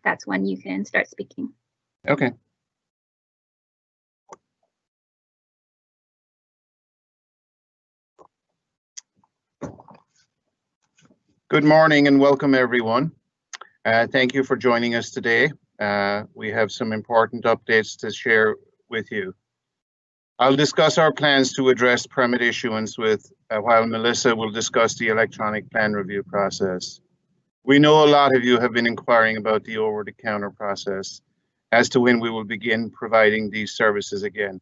that's when you can start speaking. Okay. Good morning and welcome everyone. Thank you for joining us today. We have some important updates to share with you. I'll discuss our plans to address permit issuance while Melissa will discuss the electronic plan review process. We know a lot of you have been inquiring about the over-the-counter process as to when we will begin providing these services again.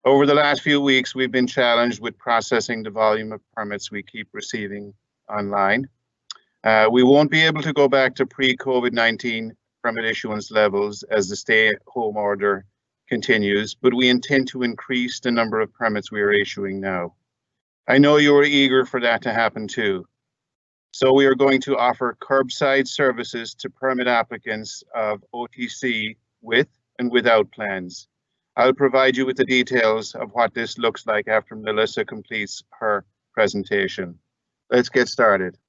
Over the last few weeks, we've been challenged with processing the volume of permits we keep receiving online. We won't be able to go back to pre-COVID-19 permit issuance levels as the stay-at-home order continues, but we intend to increase the number of permits we are issuing now. I know you are eager for that to happen too. So we are going to offer curbside services to permit applicants of OTC with and without plans. I'll provide you with the details of what this looks like after Melissa completes her presentation. Let's get started.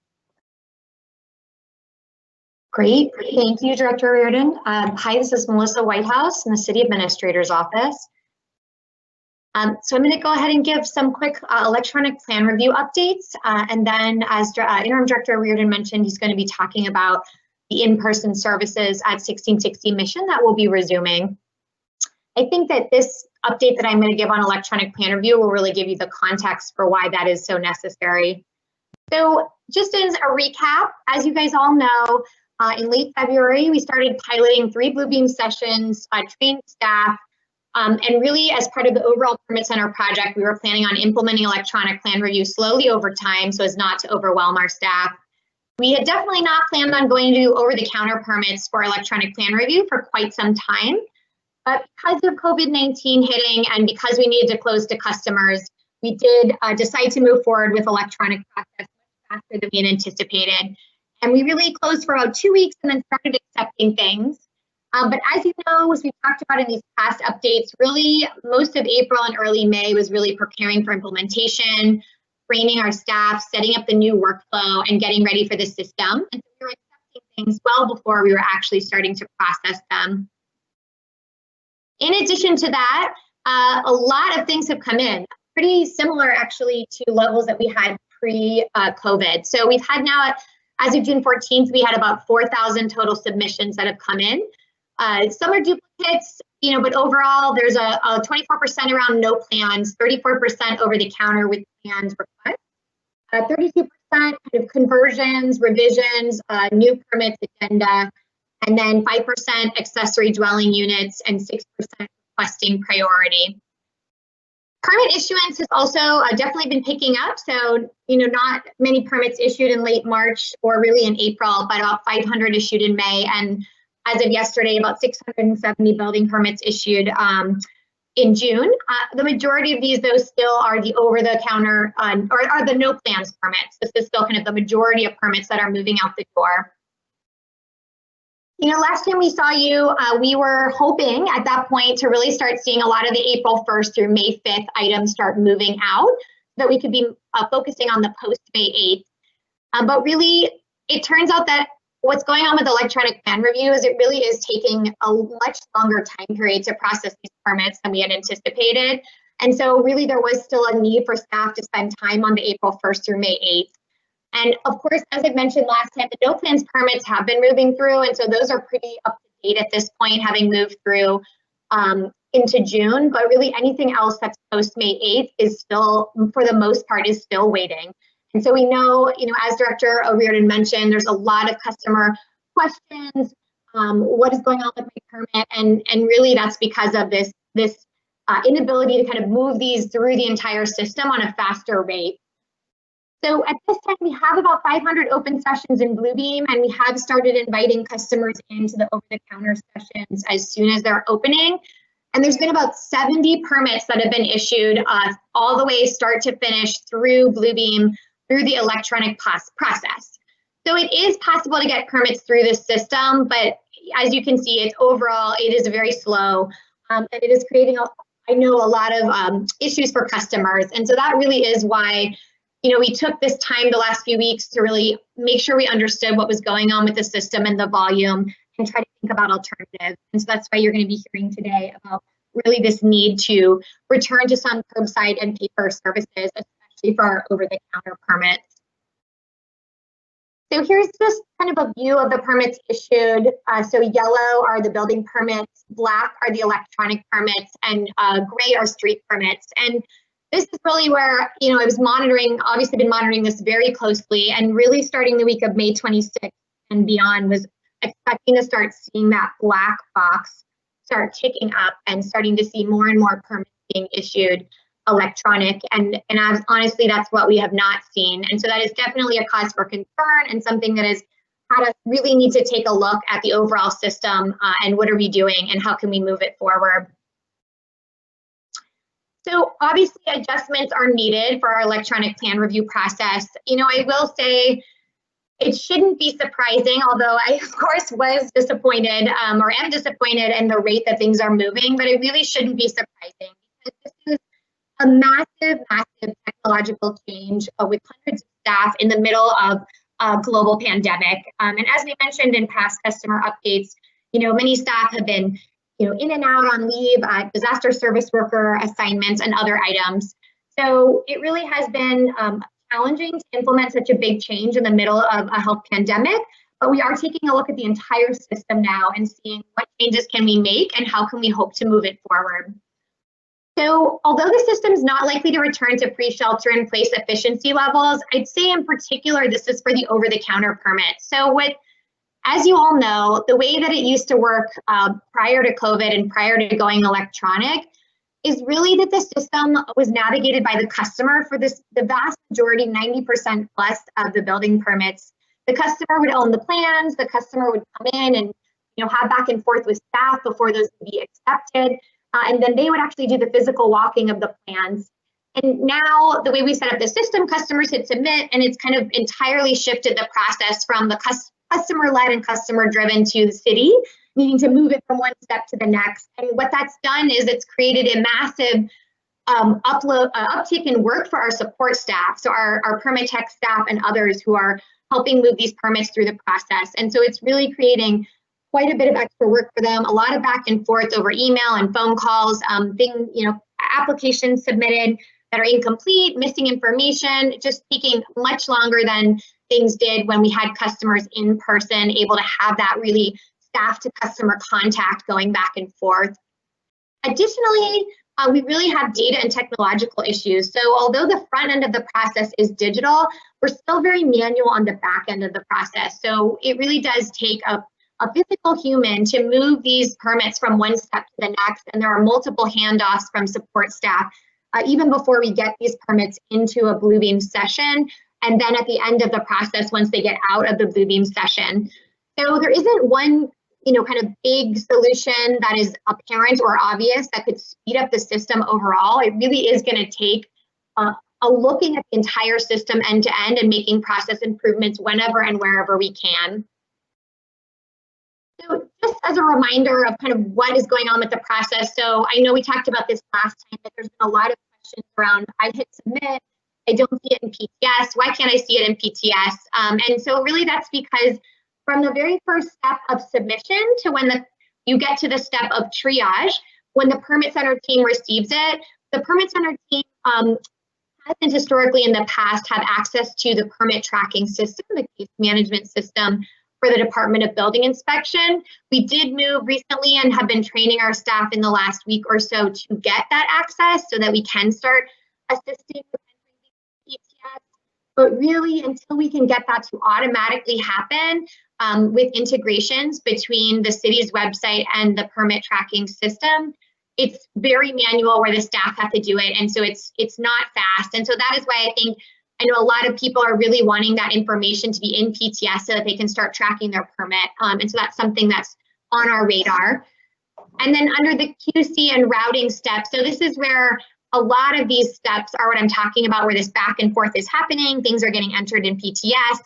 Great, thank you, Director Reardon. Hi, this is Melissa Whitehouse in the City Administrator's Office. So I'm going to go ahead and give some quick electronic plan review updates, and then as Interim Director Reardon mentioned, he's going to be talking about the in-person services at 1660 Mission that will be resuming. I think that this update that I'm going to give on electronic plan review will really give you the context for why that is so necessary. So just as a recap, as you guys all know, in late February, we started piloting 3 Bluebeam sessions, trained staff, and really as part of the overall Permit Center project, we were planning on implementing electronic plan review slowly over time so as not to overwhelm our staff. We had definitely not planned on going to over-the-counter permits for electronic plan review for quite some time, but because of COVID-19 hitting and because we needed to close to customers, we did decide to move forward with electronic process much faster than we had anticipated. And we really closed for about 2 weeks and then started accepting things. But as you know, as we've talked about in these past updates, really most of April and early May was really preparing for implementation, training our staff, setting up the new workflow, and getting ready for the system. And so we were accepting things well before we were actually starting to process them. In addition to that, a lot of things have come in, pretty similar actually to levels that we had pre-COVID. So we've had now, as of June 14th, we had about 4,000 total submissions that have come in. Some are duplicates, but overall there's a 24% around no plans, 34% over the counter with plans requests, 32% kind of conversions, revisions, new permits, addenda, and then 5% accessory dwelling units and 6% requesting priority. Permit issuance has also definitely been picking up. So, not many permits issued in late March or really in April, but about 500 issued in May. And as of yesterday, about 670 building permits issued in June. The majority of these, though, still are the over-the-counter or are the no plans permits. This is still kind of the majority of permits that are moving out the door. Last time we saw you, we were hoping at that point to really start seeing a lot of the April 1st through May 5th items start moving out so that we could be focusing on the post-May 8th. But really, it turns out that what's going on with electronic plan review is it really is taking a much longer time period to process these permits than we had anticipated. And so really there was still a need for staff to spend time on the April 1st through May 8th. And of course, as I mentioned last time, the no plans permits have been moving through, and so those are pretty up to date at this point, having moved through into June. But really anything else that's post May 8th is still, for the most part, is still waiting. And so we know, as Director O'Riordan mentioned, there's a lot of customer questions. What is going on with my permit? And really that's because of this inability to kind of move these through the entire system on a faster rate. So at this time, we have about 500 open sessions in Bluebeam, and we have started inviting customers into the over-the-counter sessions as soon as they're opening. And there's been about 70 permits that have been issued all the way start to finish through Bluebeam, through the electronic process. So it is possible to get permits through this system, but as you can see, it is very slow, and it is creating, I know, a lot of issues for customers. And so that really is why we took this time the last few weeks to really make sure we understood what was going on with the system and the volume and try to think about alternatives. And so that's why you're going to be hearing today about really this need to return to some curbside and paper services, especially for our over-the-counter permits. So here's just kind of a view of the permits issued. So yellow are the building permits, black are the electronic permits, and gray are street permits. And this is really where, I was obviously been monitoring this very closely, and really starting the week of May 26th and beyond was expecting to start seeing that black box start ticking up and starting to see more and more permits being issued electronic. And honestly, that's what we have not seen. And so that is definitely a cause for concern and something that has had us really need to take a look at the overall system and what are we doing and how can we move it forward. So obviously adjustments are needed for our electronic plan review process. I will say it shouldn't be surprising, although I of course was disappointed or am disappointed in the rate that things are moving, but it really shouldn't be surprising because this is a massive technological change with hundreds of staff in the middle of a global pandemic. And as we mentioned in past customer updates, many staff have been in and out on leave, disaster service worker assignments and other items. So it really has been challenging to implement such a big change in the middle of a health pandemic, but we are taking a look at the entire system now and seeing what changes can we make and how can we hope to move it forward. So although the system is not likely to return to pre-shelter-in-place efficiency levels, I'd say in particular this is for the over-the-counter permit. So as you all know, the way that it used to work prior to COVID and prior to going electronic is really that the system was navigated by the customer for the vast majority, 90% plus of the building permits. The customer would own the plans, the customer would come in and have back and forth with staff before those would be accepted. And then they would actually do the physical walking of the plans. And now the way we set up the system, customers hit submit, and it's kind of entirely shifted the process from the customer-led and customer-driven to the city, needing to move it from one step to the next. And what that's done is it's created a massive uptick in work for our support staff. So our permit tech staff and others who are helping move these permits through the process. And so it's really creating quite a bit of extra work for them, a lot of back and forth over email and phone calls, applications submitted that are incomplete, missing information, just taking much longer than things did when we had customers in person, able to have that really staff to customer contact going back and forth. Additionally, we really have data and technological issues. So although the front end of the process is digital, we're still very manual on the back end of the process. So it really does take a physical human to move these permits from one step to the next. And there are multiple handoffs from support staff, even before we get these permits into a Bluebeam session. And then at the end of the process, once they get out of the Bluebeam session. So there isn't one kind of big solution that is apparent or obvious that could speed up the system overall. It really is going to take a looking at the entire system end to end and making process improvements whenever and wherever we can. So just as a reminder of kind of what is going on with the process. So I know we talked about this last time, but there's been a lot of questions around, I hit submit, I don't see it in PTS. Why can't I see it in PTS? And so really that's because from the very first step of submission to when you get to the step of triage, when the permit center team receives it, the permit center team hasn't historically in the past had access to the permit tracking system, the case management system for the Department of Building Inspection. We did move recently and have been training our staff in the last week or so to get that access so that we can start assisting with PTS. But really, until we can get that to automatically happen with integrations between the city's website and the permit tracking system, it's very manual where the staff have to do it. And so it's not fast. And so that is why I know a lot of people are really wanting that information to be in PTS so that they can start tracking their permit. And so that's something that's on our radar. And then under the QC and routing steps, so this is where a lot of these steps are what I'm talking about, where this back and forth is happening, things are getting entered in PTS.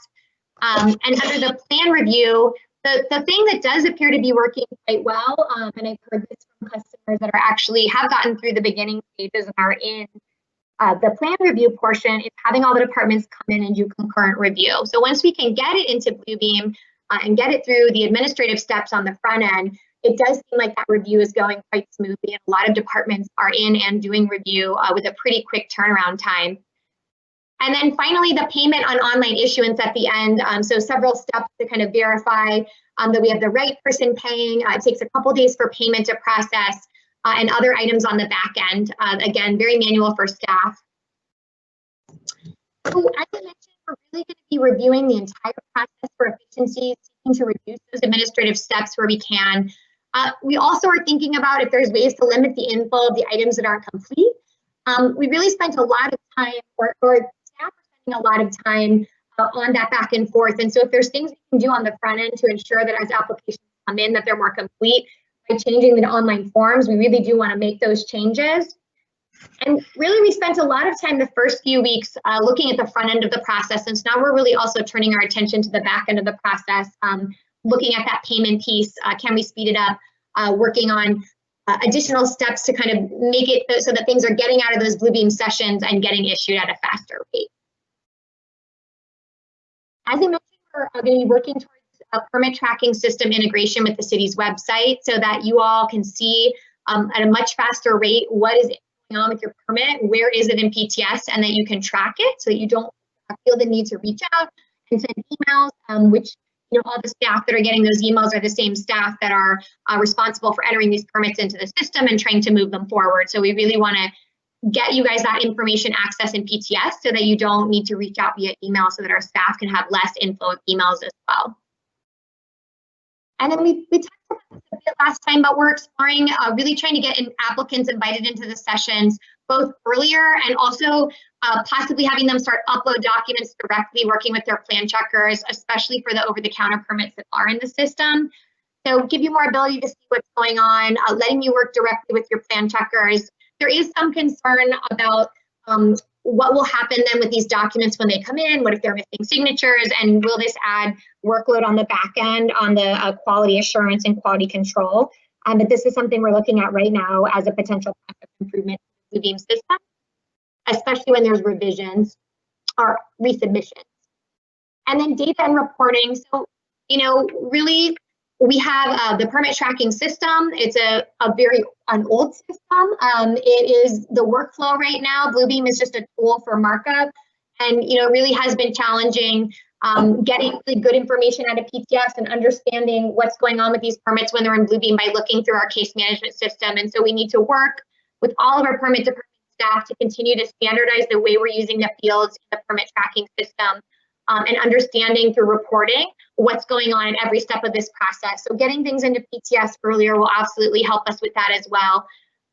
And under the plan review, the thing that does appear to be working quite well, and I've heard this from customers that have gotten through the beginning stages and are in the plan review portion, is having all the departments come in and do concurrent review. So once we can get it into Bluebeam, and get it through the administrative steps on the front end, it does seem like that review is going quite smoothly, and a lot of departments are in and doing review with a pretty quick turnaround time. And then finally, the payment on online issuance at the end. So several steps to kind of verify that we have the right person paying. It takes a couple days for payment to process and other items on the back end. Again, very manual for staff. So as I mentioned, we're really going to be reviewing the entire process for efficiency, seeking to reduce those administrative steps where we can. We also are thinking about if there's ways to limit the info of the items that aren't complete. We really spent a lot of time, or staff are spending a lot of time on that back and forth. And so if there's things we can do on the front end to ensure that as applications come in that they're more complete by changing the online forms, we really do want to make those changes. And really, we spent a lot of time the first few weeks looking at the front end of the process. And so now we're really also turning our attention to the back end of the process, looking at that payment piece. Can we speed it up? Working on additional steps to kind of make it so that things are getting out of those Bluebeam sessions and getting issued at a faster rate. As I mentioned, we're going to be working towards a permit tracking system integration with the city's website so that you all can see at a much faster rate what is going on with your permit, where is it in PTS, and that you can track it so that you don't feel the need to reach out and send emails, which all the staff that are getting those emails are the same staff that are responsible for entering these permits into the system and trying to move them forward. So we really want to get you guys that information access in PTS so that you don't need to reach out via email, so that our staff can have less info of emails as well. And then we talked about this a bit last time, but we're exploring really trying to get applicants invited into the sessions both earlier and also possibly having them start upload documents directly, working with their plan checkers, especially for the over-the-counter permits that are in the system. So give you more ability to see what's going on, letting you work directly with your plan checkers. There is some concern about what will happen then with these documents when they come in. What if they're missing signatures, and will this add workload on the back end on the quality assurance and quality control? But this is something we're looking at right now as a potential process improvement in the Bluebeam system, especially when there's revisions or resubmissions. And then data and reporting. So, really, we have the permit tracking system. It's an old system. It is the workflow right now. Bluebeam is just a tool for markup, and really has been challenging getting really good information out of PTS and understanding what's going on with these permits when they're in Bluebeam by looking through our case management system. And so we need to work with all of our permit department staff to continue to standardize the way we're using the fields in the permit tracking system. And understanding through reporting what's going on in every step of this process. So getting things into PTS earlier will absolutely help us with that as well.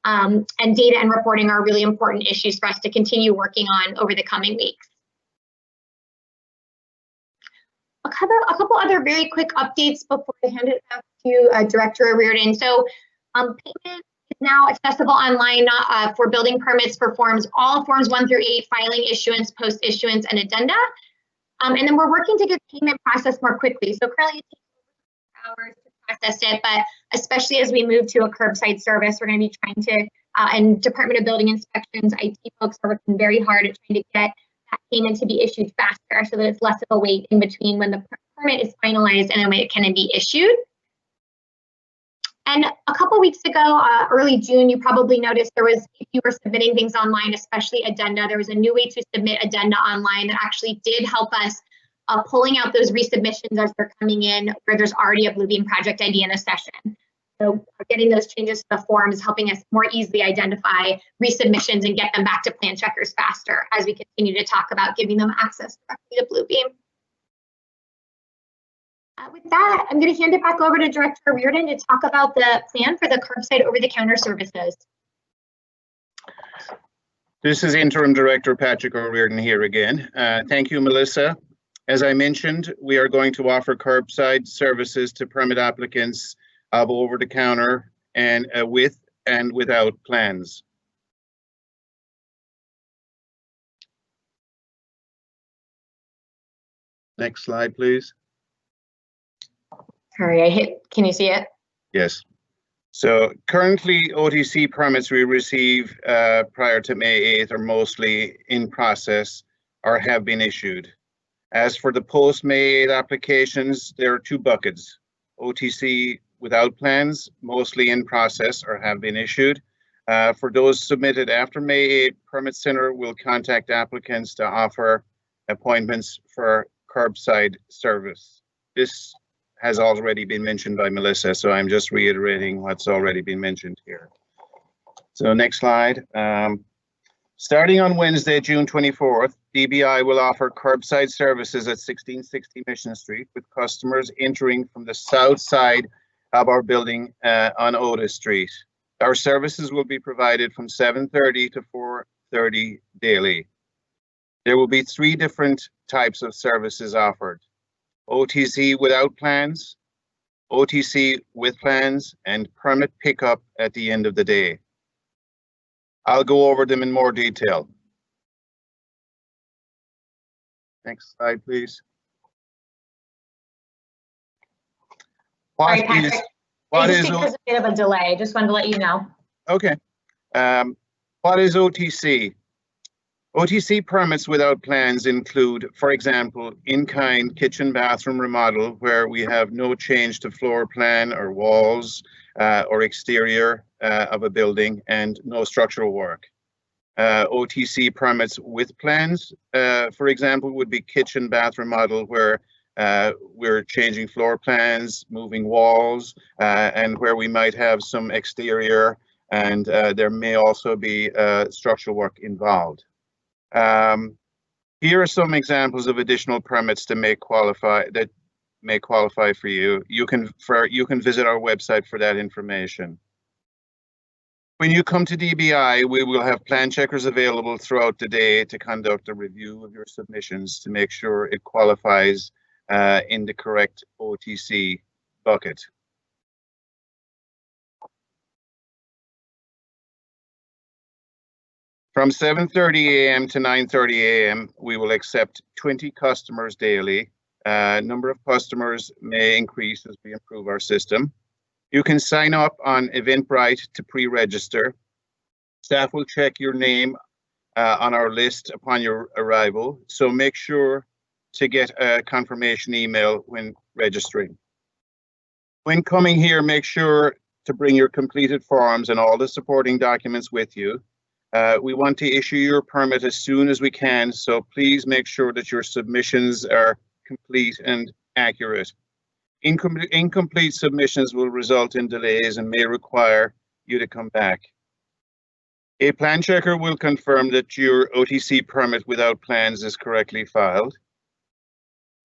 And data and reporting are really important issues for us to continue working on over the coming weeks. A couple other very quick updates before I hand it back to Director Reardon. So payment is now accessible online for building permits for all forms 1 through 8, filing, issuance, post-issuance, and addenda. And then we're working to get payment processed more quickly. So currently it takes hours to process it, but especially as we move to a curbside service, we're going to be trying to, and Department of Building Inspections, IT folks are working very hard at trying to get that payment to be issued faster so that it's less of a wait in between when the permit is finalized and then when it can be issued. And a couple weeks ago, early June, you probably noticed there was, if you were submitting things online, especially addenda, there was a new way to submit addenda online that actually did help us pulling out those resubmissions as they're coming in where there's already a Bluebeam project ID in a session. So getting those changes to the form is helping us more easily identify resubmissions and get them back to plan checkers faster as we continue to talk about giving them access directly to Bluebeam. With that, I'm going to hand it back over to Director Reardon to talk about the plan for the curbside over-the-counter services. This is Interim Director Patrick O'Riordan here again. Thank you, Melissa. As I mentioned, we are going to offer curbside services to permit applicants of over-the-counter and with and without plans. Next slide, please. Sorry, can you see it? Yes. So currently OTC permits we receive prior to May 8th are mostly in process or have been issued. As for the post-May 8 applications, there are two buckets. OTC without plans, mostly in process or have been issued. For those submitted after May 8, Permit Center will contact applicants to offer appointments for curbside service. This has already been mentioned by Melissa, so I'm just reiterating what's already been mentioned here. So next slide. Starting on Wednesday, June 24th, DBI will offer curbside services at 1660 Mission Street with customers entering from the south side of our building on Otis Street. Our services will be provided from 7:30 to 4:30 daily. There will be 3 different types of services offered: OTC without plans, OTC with plans, and permit pickup at the end of the day. I'll go over them in more detail. Next slide, please. Sorry, Patrick. There's a bit of a delay. Just wanted to let you know. Okay. What is OTC? OTC permits without plans include, for example, in-kind kitchen bathroom remodel where we have no change to floor plan or walls or exterior of a building and no structural work. OTC permits with plans, for example, would be kitchen bathroom remodel where we're changing floor plans, moving walls, and where we might have some exterior and there may also be structural work involved. Here are some examples of additional permits that may qualify for you. You can visit our website for that information. When you come to DBI, we will have plan checkers available throughout the day to conduct a review of your submissions to make sure it qualifies in the correct OTC bucket. From 7:30 a.m. to 9:30 a.m., we will accept 20 customers daily. Number of customers may increase as we improve our system. You can sign up on Eventbrite to pre-register. Staff will check your name on our list upon your arrival, so make sure to get a confirmation email when registering. When coming here, make sure to bring your completed forms and all the supporting documents with you. We want to issue your permit as soon as we can, so please make sure that your submissions are complete and accurate. Incomplete submissions will result in delays and may require you to come back. A plan checker will confirm that your OTC permit without plans is correctly filed.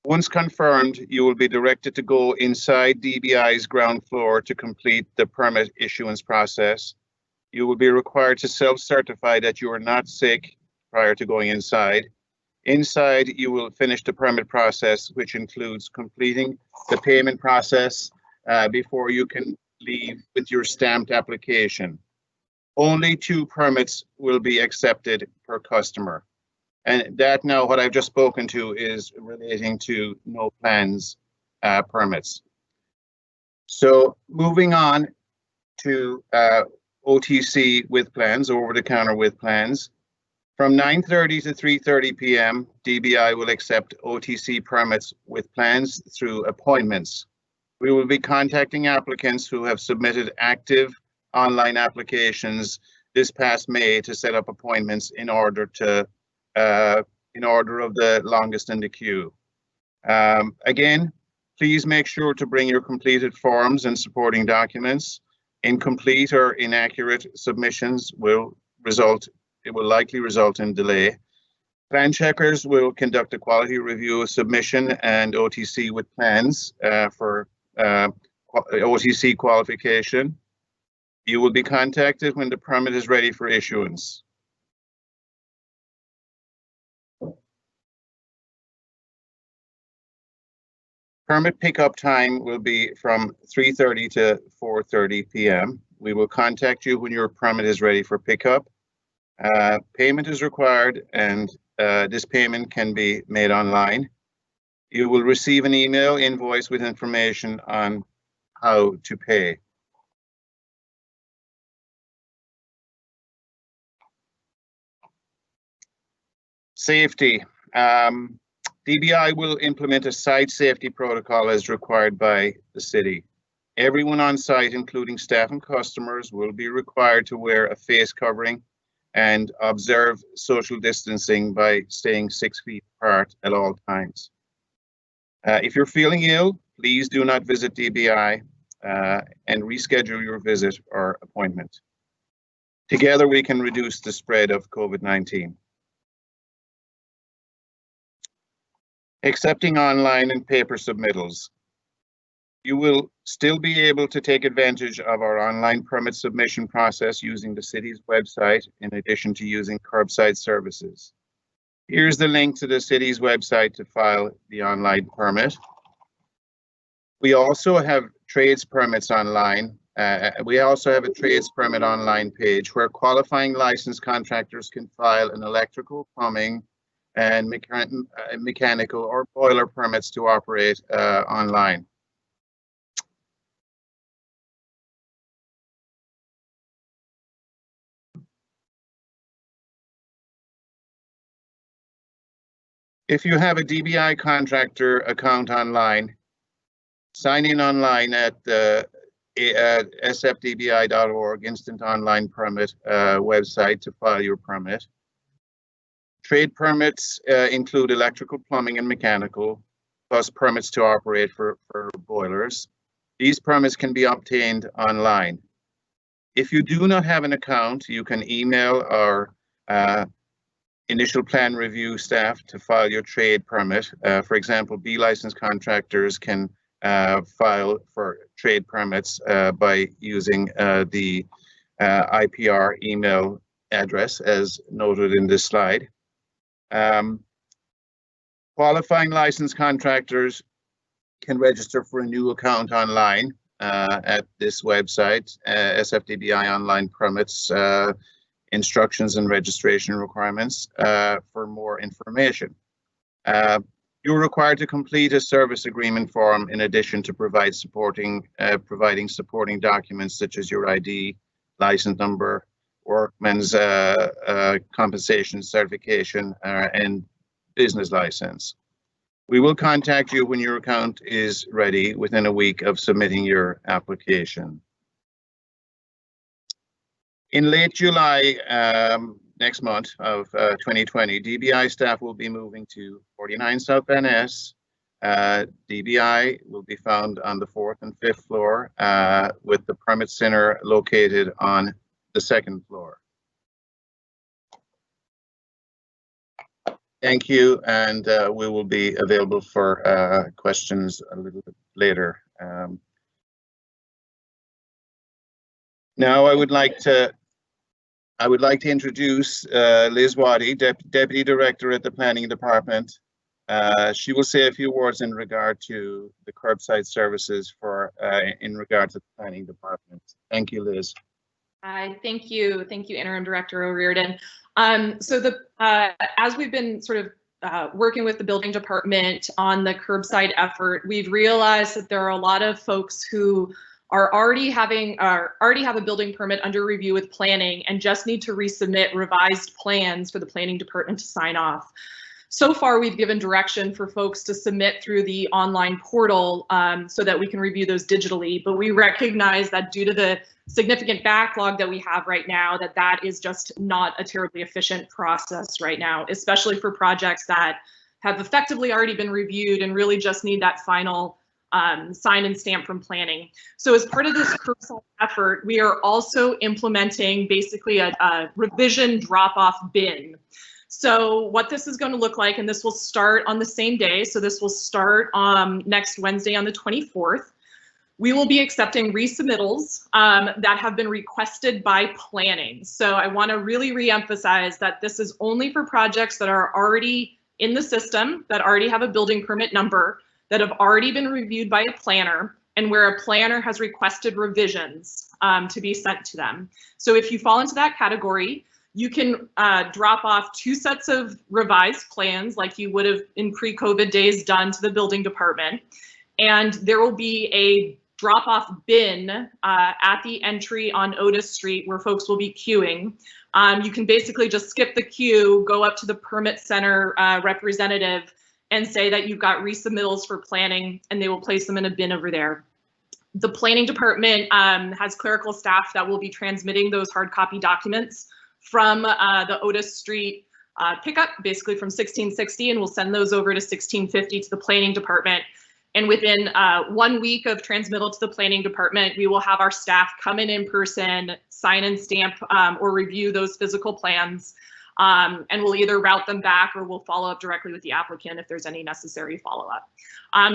Once confirmed, you will be directed to go inside DBI's ground floor to complete the permit issuance process. You will be required to self-certify that you are not sick prior to going inside. Inside, you will finish the permit process, which includes completing the payment process before you can leave with your stamped application. Only 2 permits will be accepted per customer. And that now, what I've just spoken to is relating to no plans permits. So moving on to OTC with plans, over-the-counter with plans. From 9:30 to 3:30 p.m., DBI will accept OTC permits with plans through appointments. We will be contacting applicants who have submitted active online applications this past May to set up appointments in order of the longest in the queue. Again, please make sure to bring your completed forms and supporting documents. Incomplete or inaccurate submissions will likely result in delay. Plan checkers will conduct a quality review of submission and OTC with plans for OTC qualification. You will be contacted when the permit is ready for issuance. Permit pickup time will be from 3:30 to 4:30 p.m. We will contact you when your permit is ready for pickup. Payment is required, and this payment can be made online. You will receive an email invoice with information on how to pay. Safety. DBI will implement a site safety protocol as required by the city. Everyone on site, including staff and customers, will be required to wear a face covering and observe social distancing by staying 6 feet apart at all times. If you're feeling ill, please do not visit DBI and reschedule your visit or appointment. Together, we can reduce the spread of COVID-19. Accepting online and paper submittals. You will still be able to take advantage of our online permit submission process using the city's website, in addition to using Curbside Services. Here's the link to the city's website to file the online permit. We also have trades permits online. We also have a trades permit online page where qualifying licensed contractors can file an electrical, plumbing, and mechanical or boiler permits to operate online. If you have a DBI contractor account online, sign in online at sfdbi.org Instant Online Permit website to file your permit. Trade permits include electrical, plumbing, and mechanical, plus permits to operate for boilers. These permits can be obtained online. If you do not have an account, you can email our initial plan review staff to file your trade permit. For example, B licensed contractors can file for trade permits by using the EPR email address as noted in this slide. Qualifying licensed contractors can register for a new account online at this website, SFDBI Online Permits, Instructions and Registration Requirements for more information. You're required to complete a service agreement form in addition to providing supporting documents such as your ID, license number, workman's compensation certification, and business license. We will contact you when your account is ready within a week of submitting your application. In late July next month of 2020, DBI staff will be moving to 49 South Van Ness. DBI will be found on the 4th and 5th floor with the permit center located on the 2nd floor. Thank you, and we will be available for questions a little bit later. Now I would like to introduce Liz Waddy, Deputy Director at the Planning Department. She will say a few words in regard to the Curbside Services in regard to the Planning Department. Thank you, Liz. Hi, thank you, Interim Director O'Riordan. As we've been sort of working with the building department on the curbside effort, we've realized that there are a lot of folks who already have a building permit under review with planning and just need to resubmit revised plans for the planning department to sign off. So far, we've given direction for folks to submit through the online portal so that we can review those digitally, but we recognize that due to the significant backlog that we have right now, that is just not a terribly efficient process right now, especially for projects that have effectively already been reviewed and really just need that final sign and stamp from planning. So as part of this curbside effort, we are also implementing basically a revision drop-off bin. So what this is going to look like, and this will start on the same day, so this will start next Wednesday on the 24th. We will be accepting resubmittals that have been requested by planning. So I want to really reemphasize that this is only for projects that are already in the system, that already have a building permit number, that have already been reviewed by a planner, and where a planner has requested revisions to be sent to them. So if you fall into that category, you can drop off 2 sets of revised plans like you would have in pre-COVID days done to the building department. And there will be a drop-off bin at the entry on Otis Street where folks will be queuing. You can basically just skip the queue, go up to the permit center representative, and say that you've got resubmittals for planning, and they will place them in a bin over there. The planning department has clerical staff that will be transmitting those hard copy documents from the Otis Street pickup, basically from 1660, and we'll send those over to 1650 to the planning department. And within 1 week of transmittal to the planning department, we will have our staff come in person, sign and stamp or review those physical plans, and we'll either route them back or we'll follow up directly with the applicant if there's any necessary follow-up.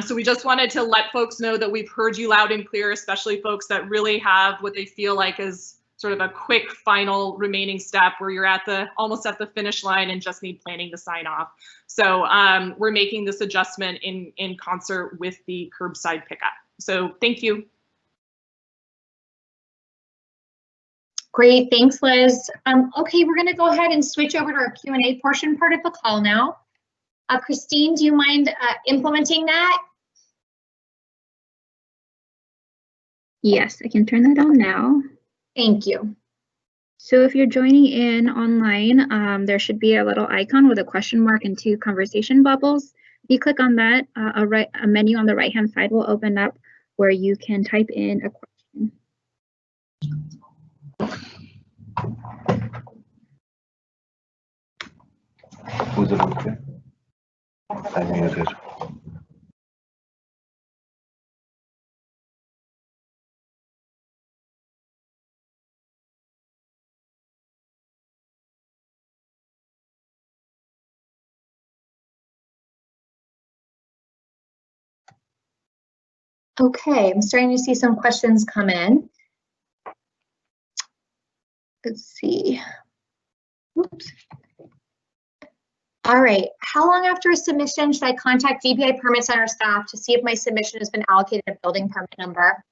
So we just wanted to let folks know that we've heard you loud and clear, especially folks that really have what they feel like is sort of a quick final remaining step where you're at almost at the finish line and just need planning to sign off. So we're making this adjustment in concert with the curbside pickup. So thank you. Great, thanks, Liz. Okay, we're gonna go ahead and switch over to our Q&A portion part of the call now. Christine, do you mind implementing that? Yes, I can turn that on now. Thank you. So if you're joining in online, there should be a little icon with a question mark and 2 conversation bubbles. If you click on that, a menu on the right-hand side will open up where you can type in a question. Was it okay? I muted. Okay, I'm starting to see some questions come in. Let's see. Oops. All right, how long after a submission should I contact EPR Permit Center staff to see if my submission has been allocated a building permit number?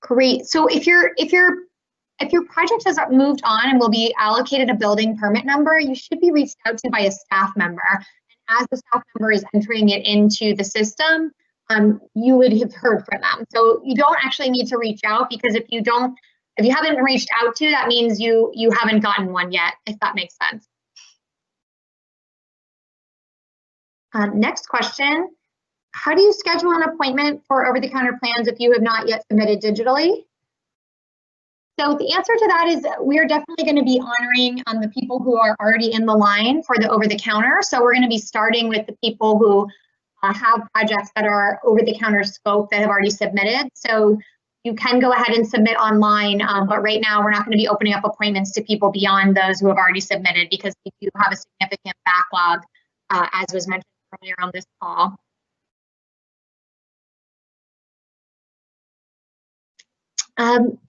Great, so if your project has moved on and will be allocated a building permit number, you should be reached out to by a staff member. And as the staff member is entering it into the system, you would have heard from them. So you don't actually need to reach out, because if you haven't been reached out to, that means you haven't gotten one yet, if that makes sense. Next question, how do you schedule an appointment for over-the-counter plans if you have not yet submitted digitally? So the answer to that is we are definitely going to be honoring the people who are already in the line for the over-the-counter. So we're going to be starting with the people who have projects that are over-the-counter scope that have already submitted. So you can go ahead and submit online, but right now we're not going to be opening up appointments to people beyond those who have already submitted, because we do have a significant backlog, as was mentioned earlier on this call.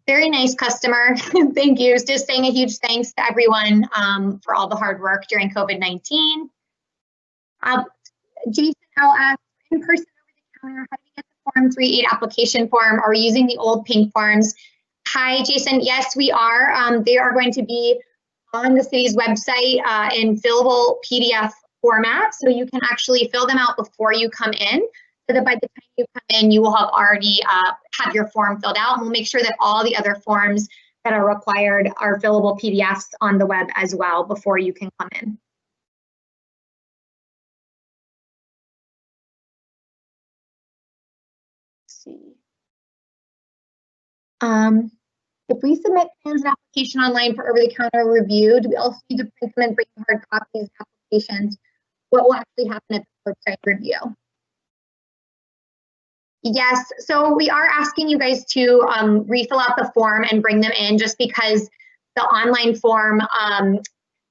Very nice customer. Thank you. Just saying a huge thanks to everyone for all the hard work during COVID-19. Jason L asks, in person over the counter, how do we get the Form 3.8 application form? Are we using the old pink forms? Hi, Jason. Yes, we are. They are going to be on the city's website in fillable PDF format, so you can actually fill them out before you come in, so that by the time you come in, you will have already have your form filled out. And we'll make sure that all the other forms that are required are fillable PDFs on the web as well before you can come in. Let's see. If we submit plans and application online for over-the-counter review, do we also need to print them and bring hard copies of applications? What will actually happen at the curbside review? Yes, so we are asking you guys to refill out the form and bring them in, just because the online form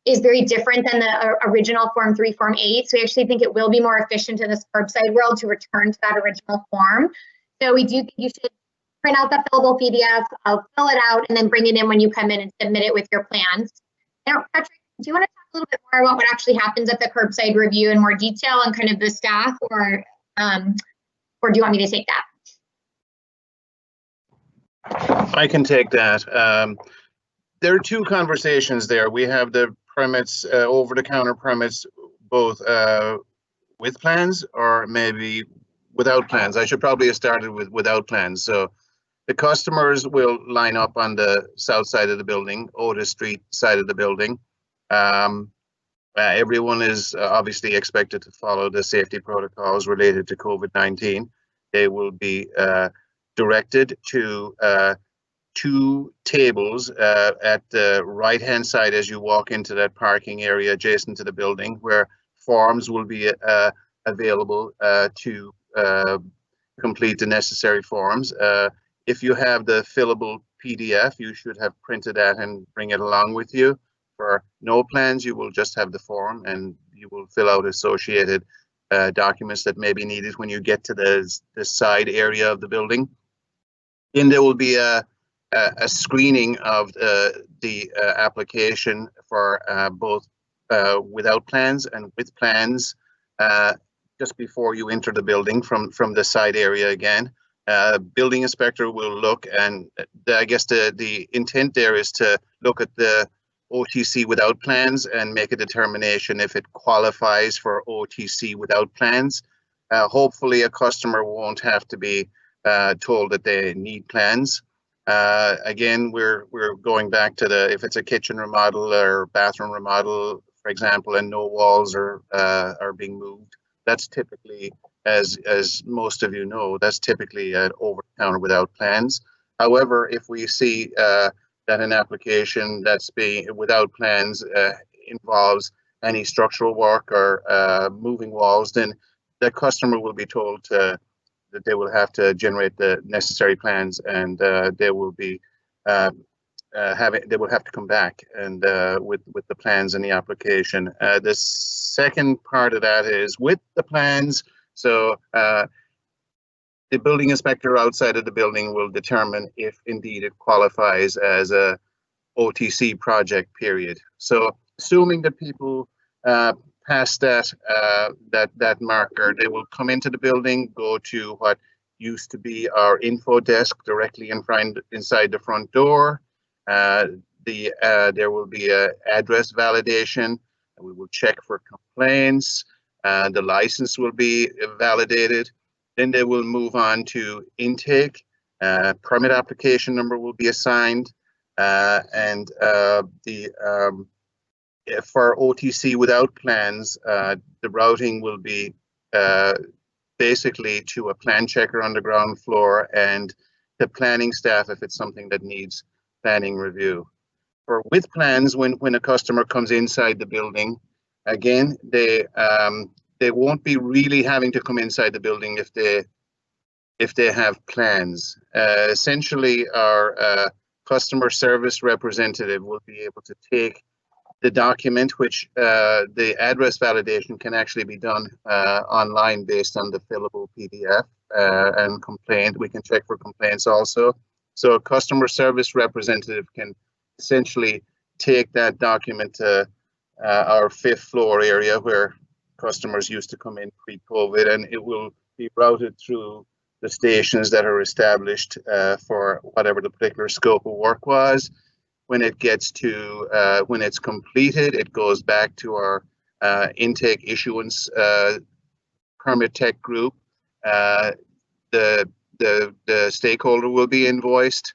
is very different than the original Form 3, Form 8. So we actually think it will be more efficient in this curbside world to return to that original form. So we do think you should print out the fillable PDF, fill it out, and then bring it in when you come in and submit it with your plans. Now, Patrick, do you want to talk a little bit more about what actually happens at the curbside review in more detail and kind of the staff, or do you want me to take that? I can take that. There are 2 conversations there. We have the permits, over-the-counter permits, both with plans or maybe without plans. I should probably have started with without plans. So the customers will line up on the south side of the building, Otis Street side of the building. Everyone is obviously expected to follow the safety protocols related to COVID-19. They will be directed to 2 tables at the right-hand side as you walk into that parking area adjacent to the building, where forms will be available to complete the necessary forms. If you have the fillable PDF, you should have printed that and bring it along with you. For no plans, you will just have the form, and you will fill out associated documents that may be needed when you get to the side area of the building. Then there will be a screening of the application for both without plans and with plans just before you enter the building from the side area again. Building inspector will look, and I guess the intent there is to look at the OTC without plans and make a determination if it qualifies for OTC without plans. Hopefully a customer won't have to be told that they need plans. Again, we're going back to if it's a kitchen remodel or bathroom remodel, for example, and no walls are being moved. That's typically, as most of you know, that's typically an over-the-counter without plans. However, if we see that an application that's being without plans involves any structural work or moving walls, then the customer will be told that they will have to generate the necessary plans, and they will be they will have to come back and with the plans and the application. The second part of that is with the plans. So the building inspector outside of the building will determine if indeed it qualifies as a OTC project, period. So assuming that people pass that marker, they will come into the building, go to what used to be our info desk directly inside the front door. There will be an address validation. We will check for complaints. The license will be validated. Then they will move on to intake. Permit application number will be assigned, and for OTC without plans, the routing will be basically to a plan checker on the ground floor and the planning staff if it's something that needs planning review. For with plans, when a customer comes inside the building, again, they won't be really having to come inside the building if they have plans. Essentially, our customer service representative will be able to take the document, which the address validation can actually be done online based on the fillable PDF and complaint. We can check for complaints also. So a customer service representative can essentially take that document to our 5th floor area where customers used to come in pre-COVID, and it will be routed through the stations that are established for whatever the particular scope of work was. When it gets to, when it's completed, it goes back to our intake issuance permit tech group. The stakeholder will be invoiced,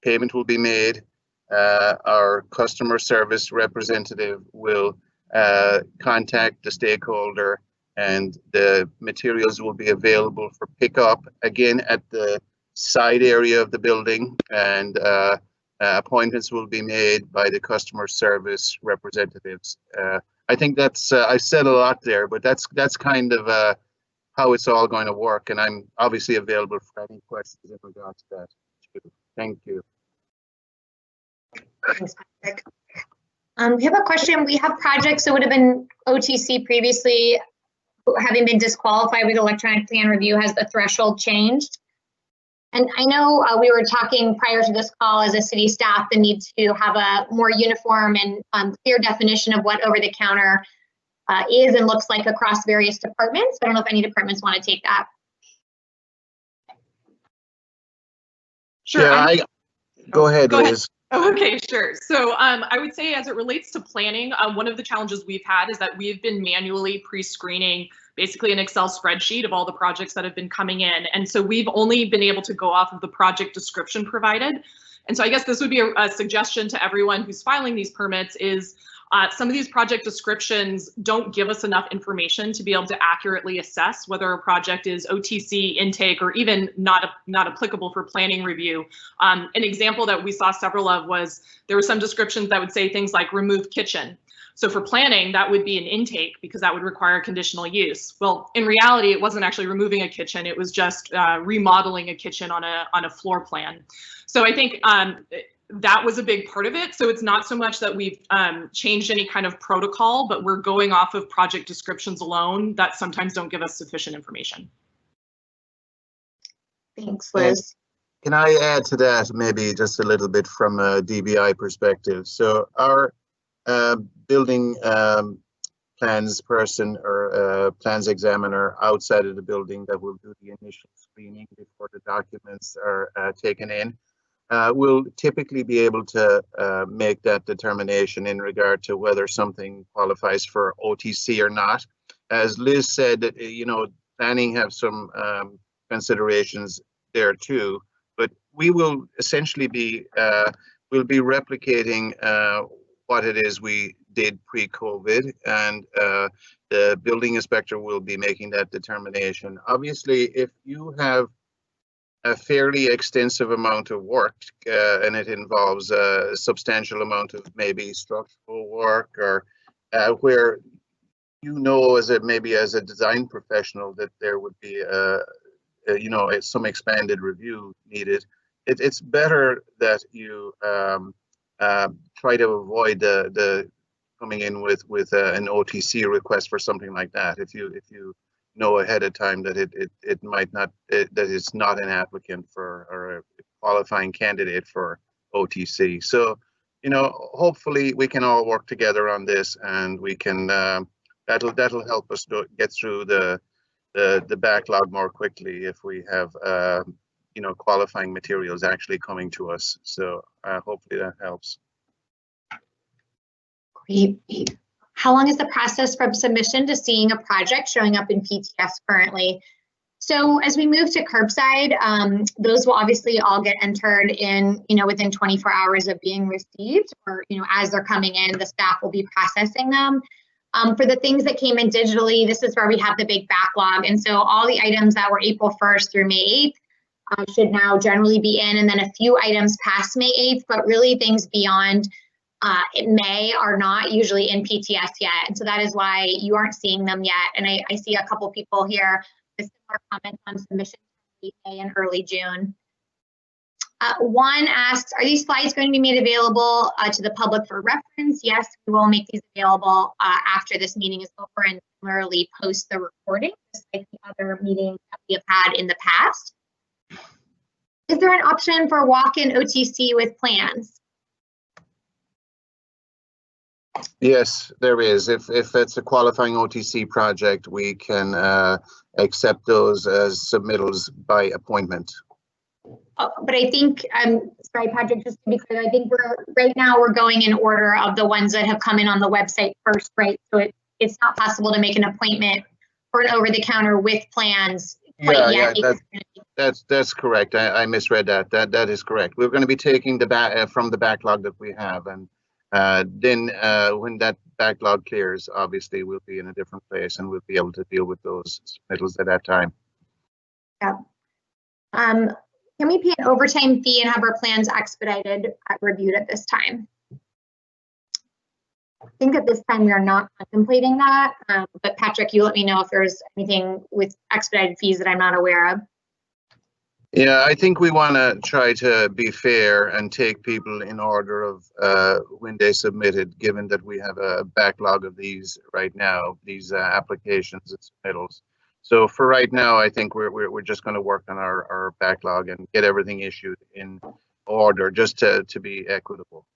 payment will be made. Our customer service representative will contact the stakeholder, and the materials will be available for pickup again at the side area of the building, and appointments will be made by the customer service representatives. I think that's I've said a lot there, but that's kind of how it's all going to work, and I'm obviously available for any questions in regards to that too. Thank you. Thanks, Patrick. We have a question. We have projects that would have been OTC previously, having been disqualified with electronic plan review. Has the threshold changed? And I know we were talking prior to this call as a city staff, the need to have a more uniform and clear definition of what over-the-counter is and looks like across various departments. I don't know if any departments want to take that. Sure. Yeah, go ahead, Liz. Okay, sure. So I would say as it relates to planning, one of the challenges we've had is that we've been manually pre-screening basically an Excel spreadsheet of all the projects that have been coming in. And so we've only been able to go off of the project description provided. And so I guess this would be a suggestion to everyone who's filing these permits is Some of these project descriptions don't give us enough information to be able to accurately assess whether a project is OTC, intake, or even not applicable for planning review. An example that we saw several of was there were some descriptions that would say things like remove kitchen. So for planning, that would be an intake because that would require conditional use. Well, in reality, it wasn't actually removing a kitchen. It was just remodeling a kitchen on a floor plan. So I think that was a big part of it. So it's not so much that we've changed any kind of protocol, but we're going off of project descriptions alone that sometimes don't give us sufficient information. Thanks, Liz. Can I add to that maybe just a little bit from a DBI perspective? So our building plans person or plans examiner outside of the building that will do the initial screening before the documents are taken in will typically be able to make that determination in regard to whether something qualifies for OTC or not. As Liz said, that you know, planning have some considerations there too, but we will essentially be we'll be replicating what it is we did pre-COVID, and the building inspector will be making that determination. Obviously, if you have a fairly extensive amount of work and it involves a substantial amount of maybe structural work, or where you know as a design professional that there would be you know, some expanded review needed, it's better that you try to avoid the coming in with an OTC request for something like that. If you know ahead of time that it might not, that it's not an applicant for or a qualifying candidate for OTC. So, you know, hopefully we can all work together on this, and we can that'll help us get through the backlog more quickly if we have you know, qualifying materials actually coming to us. So hopefully that helps. Great. How long is the process from submission to seeing a project showing up in PTS currently? So as we move to curbside, those will obviously all get entered in, you know, within 24 hours of being received, or, you know, as they're coming in, the staff will be processing them. For the things that came in digitally, this is where we have the big backlog. And so all the items that were April 1st through May 8th should now generally be in, and then a few items past May 8th, but really things beyond May are not usually in PTS yet. And so that is why you aren't seeing them yet. And I see a couple people here with similar comments on submissions in May and early June. One asks, are these slides going to be made available to the public for reference? Yes, we will make these available after this meeting is over, and similarly post the recording, just like the other meetings that we have had in the past. Is there an option for walk-in OTC with plans? Yes, there is. If it's a qualifying OTC project, we can accept those as submittals by appointment. But I think, sorry, Patrick, just to be clear, I think right now we're going in order of the ones that have come in on the website first, right? So it's not possible to make an appointment for an over-the-counter with plans quite yet. Yeah, that's correct. I misread that. That is correct. We're going to be taking the from the backlog that we have, and then when that backlog clears, obviously we'll be in a different place and we'll be able to deal with those submittals at that time. Yeah. Can we pay an overtime fee and have our plans expedited reviewed at this time? I think at this time we are not contemplating that, but Patrick, you let me know if there's anything with expedited fees that I'm not aware of. Yeah, I think we want to try to be fair and take people in order of when they submitted, given that we have a backlog of these right now, these applications and submittals. So for right now, I think we're just going to work on our backlog and get everything issued in order, just to be equitable.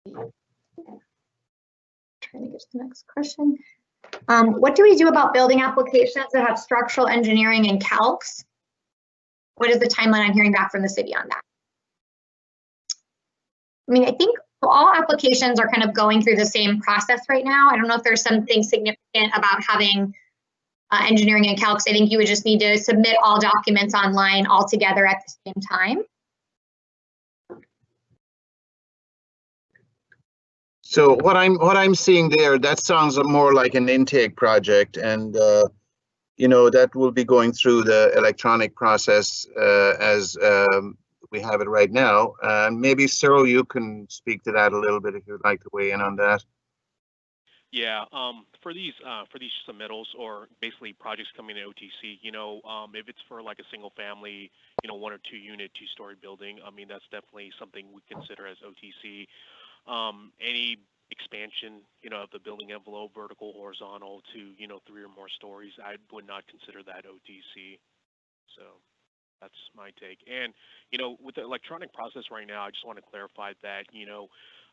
Trying to get to the next question. What do we do about building applications that have structural engineering and calcs? What is the timeline on hearing back from the city on that? I mean, I think all applications are kind of going through the same process right now. I don't know if there's something significant about having engineering and calcs. I think you would just need to submit all documents online all together at the same time. So what I'm seeing there, that sounds more like an intake project, and you know, that will be going through the electronic process as we have it right now. And maybe Cyril, you can speak to that a little bit if you'd like to weigh in on that. Yeah, for these submittals, or basically projects coming to OTC, you know, if it's for like a single family, you know, 1 or 2 unit, 2-story building, I mean, that's definitely something we consider as OTC. Any expansion, you know, of the building envelope, vertical, horizontal, to, you know, 3 or more stories, I would not consider that OTC. So that's my take. And, you know, with the electronic process right now, I just want to clarify that, you know,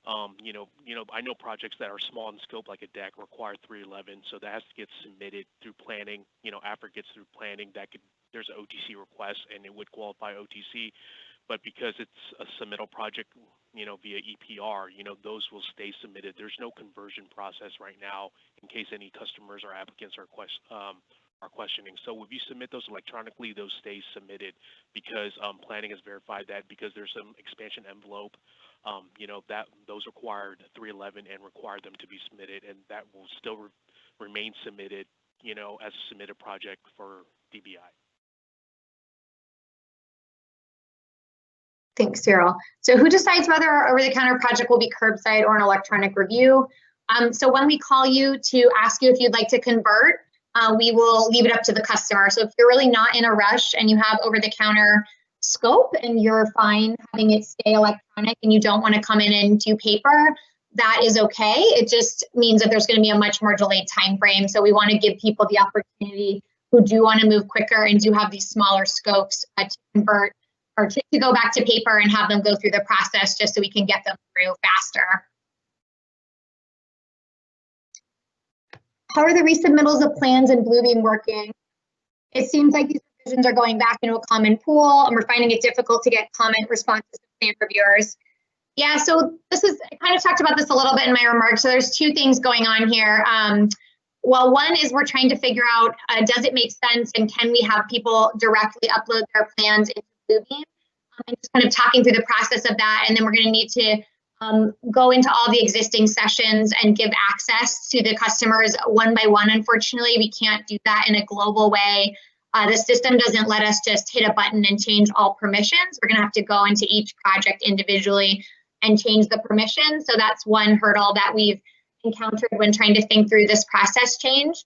I know projects that are small in scope, like a deck, require 311, so that has to get submitted through planning. You know, after it gets through planning, there's an OTC request, and it would qualify OTC. But because it's a submittal project, you know, via EPR, you know, those will stay submitted. There's no conversion process right now in case any customers or applicants are questioning. So if you submit those electronically, those stay submitted because planning has verified that, because there's some expansion envelope, you know, that those required 311 and require them to be submitted, and that will still remain submitted, you know, as a submitted project for DBI. Thanks, Cyril. So who decides whether our over-the-counter project will be curbside or an electronic review? So when we call you to ask you if you'd like to convert, we will leave it up to the customer. So if you're really not in a rush and you have over-the-counter scope and you're fine having it stay electronic and you don't want to come in and do paper, that is okay. It just means that there's going to be a much more delayed time frame. So we want to give people the opportunity who do want to move quicker and do have these smaller scopes to convert, or to go back to paper and have them go through the process, just so we can get them through faster. How are the resubmittals of plans in Bluebeam working? It seems like these revisions are going back into a common pool, and we're finding it difficult to get comment responses from plan reviewers. Yeah, so I kind of talked about this a little bit in my remarks. So there's 2 things going on here. Well, one is we're trying to figure out, does it make sense, and can we have people directly upload their plans into Bluebeam? And just kind of talking through the process of that, and then we're going to need to go into all the existing sessions and give access to the customers one by one. Unfortunately, we can't do that in a global way. The system doesn't let us just hit a button and change all permissions. We're going to have to go into each project individually and change the permissions. So that's one hurdle that we've encountered when trying to think through this process change.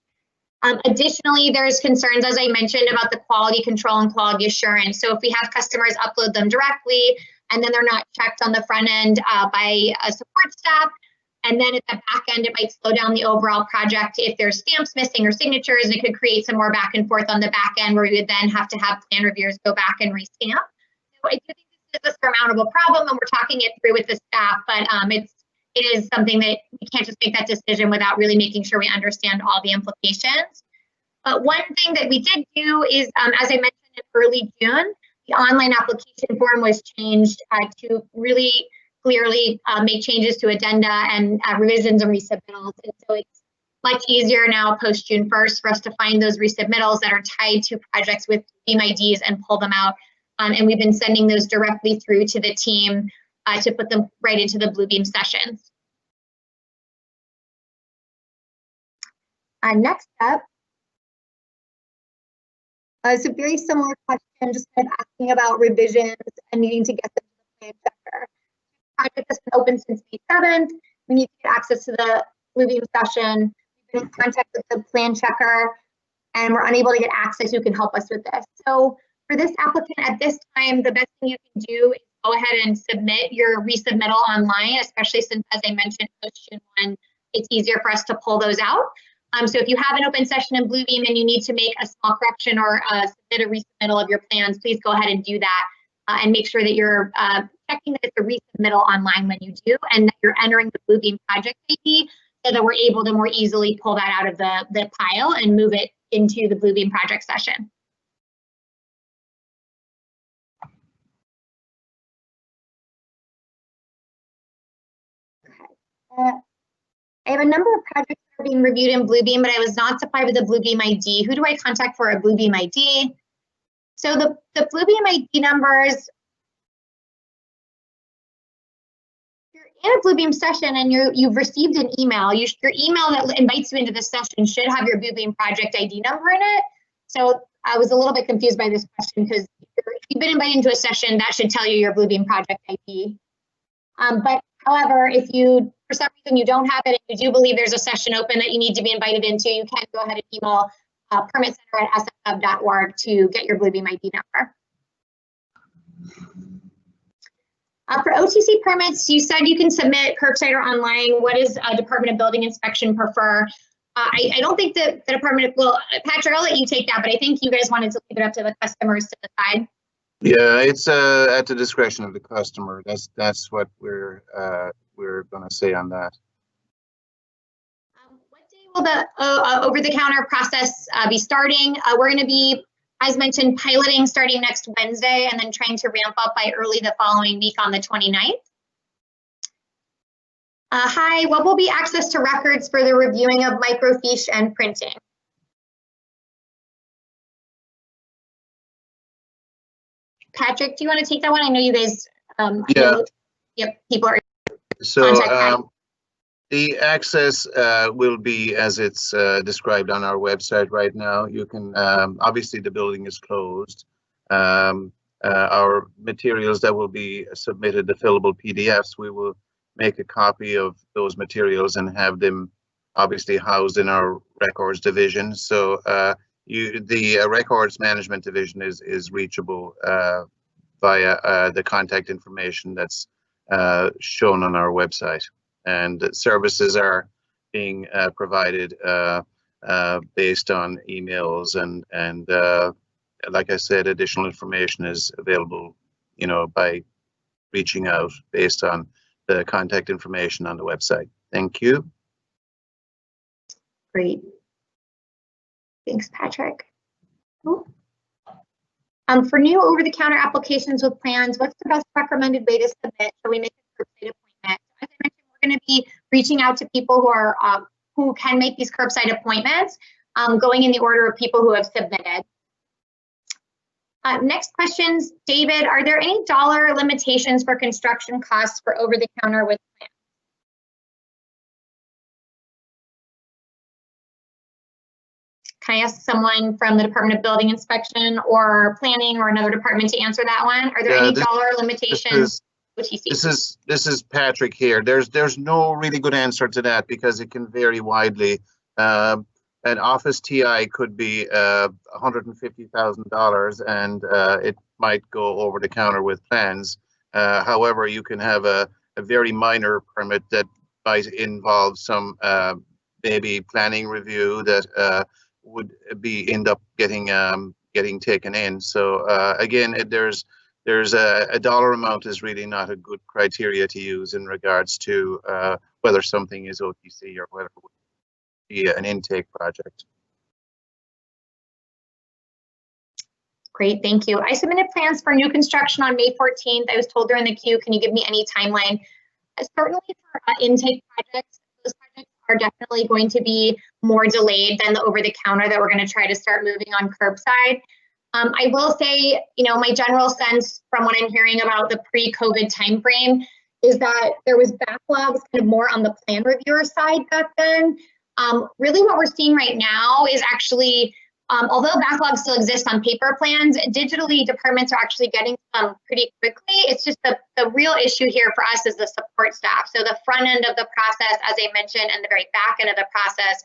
Additionally, there's concerns, as I mentioned, about the quality control and quality assurance. So if we have customers upload them directly and then they're not checked on the front end by a support staff, and then at the back end, it might slow down the overall project if there's stamps missing or signatures, and it could create some more back and forth on the back end where we would then have to have plan reviewers go back and restamp. So I do think this is a surmountable problem, and we're talking it through with the staff, but it is something that we can't just make that decision without really making sure we understand all the implications. But one thing that we did do is, as I mentioned in early June, the online application form was changed to really clearly make changes to addenda and revisions and resubmittals. And so it's much easier now post June 1st for us to find those resubmittals that are tied to projects with Bluebeam IDs and pull them out. And we've been sending those directly through to the team to put them right into the Bluebeam sessions. Next up, it's a very similar question, just kind of asking about revisions and needing to get them to the plan checker. The project has been open since May 7th. We need to get access to the Bluebeam session. We've been in contact with the plan checker, and we're unable to get access who can help us with this. So for this applicant at this time, the best thing you can do is go ahead and submit your resubmittal online, especially since, as I mentioned, post June 1, it's easier for us to pull those out. So if you have an open session in Bluebeam and you need to make a small correction or submit a resubmittal of your plans, please go ahead and do that and make sure that you're checking that it's a resubmittal online when you do, and that you're entering the Bluebeam project ID so that we're able to more easily pull that out of the pile and move it into the Bluebeam project session. Okay. I have a number of projects that are being reviewed in Bluebeam, but I was not supplied with a Bluebeam ID. Who do I contact for a Bluebeam ID? So the Bluebeam ID numbers, if you're in a Bluebeam session and you've received an email, your email that invites you into the session should have your Bluebeam project ID number in it. So I was a little bit confused by this question because if you've been invited into a session, that should tell you your Bluebeam project ID. But however, if you, for some reason you don't have it, and you do believe there's a session open that you need to be invited into, you can go ahead and email permitcenter@sfhub.org to get your Bluebeam ID number. For OTC permits, you said you can submit curbside or online. What does Department of Building Inspection prefer? I don't think that the department, well, Patrick, I'll let you take that, but I think you guys wanted to leave it up to the customers to decide. Yeah, it's at the discretion of the customer. That's what we're going to say on that. What day will the over-the-counter process be starting? We're going to be, as mentioned, piloting starting next Wednesday and then trying to ramp up by early the following week on the 29th. Hi, what will be access to records for the reviewing of microfiche and printing? Patrick, do you want to take that one? I know you guys, yeah. Yep, people are. So the access will be as it's described on our website right now. You can, obviously the building is closed. Our materials that will be submitted, the fillable PDFs, we will make a copy of those materials and have them obviously housed in our records division. So the records management division is reachable via the contact information that's shown on our website, and services are being provided based on emails, and like I said, additional information is available, by reaching out based on the contact information on the website. Thank you. Great. Thanks, Patrick. Cool. For new over-the-counter applications with plans, what's the best recommended way to submit so we make a curbside appointment? As I mentioned, we're going to be reaching out to people who are who can make these curbside appointments, going in the order of people who have submitted. Next questions, David, are there any dollar limitations for construction costs for over-the-counter with plans? Can I ask someone from the Department of Building Inspection or Planning or another department to answer that one? Are there any dollar limitations? This is Patrick here. There's no really good answer to that because it can vary widely. An office TI could be $150,000 and it might go over the counter with plans. However, you can have a very minor permit that might involve some maybe planning review that would end up getting taken in. So again, there's a dollar amount is really not a good criteria to use in regards to whether something is OTC or whether it would be an intake project. Great, thank you. I submitted plans for new construction on May 14th. I was told during the queue, can you give me any timeline? Certainly for intake projects, those projects are definitely going to be more delayed than the over-the-counter that we're going to try to start moving on curbside. I will say, my general sense from what I'm hearing about the pre-COVID timeframe is that there was backlogs kind of more on the plan reviewer side back then. Really what we're seeing right now is actually, although backlogs still exist on paper plans, digitally departments are actually getting them pretty quickly. It's just the real issue here for us is the support staff. So the front end of the process, as I mentioned, and the very back end of the process.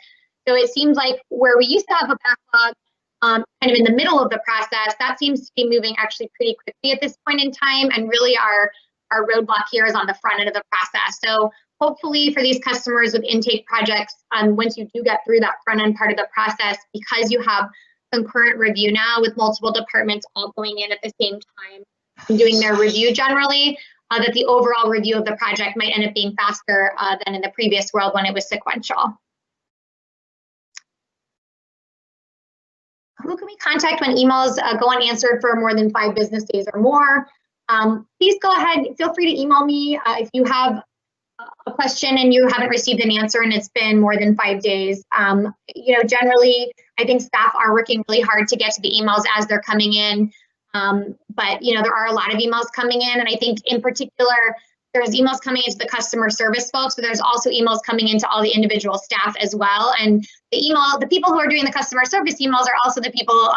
So it seems like where we used to have a backlog kind of in the middle of the process, that seems to be moving actually pretty quickly at this point in time. And really our roadblock here is on the front end of the process. So hopefully for these customers with intake projects, once you do get through that front end part of the process, because you have concurrent review now with multiple departments all going in at the same time and doing their review generally, that the overall review of the project might end up being faster than in the previous world when it was sequential. Who can we contact when emails go unanswered for more than 5 business days or more? Please go ahead, feel free to email me if you have a question and you haven't received an answer and it's been more than 5 days. Generally, I think staff are working really hard to get to the emails as they're coming in. But there are a lot of emails coming in, and I think in particular, There's emails coming into the customer service folks, but there's also emails coming into all the individual staff as well. And the people who are doing the customer service emails are also the people,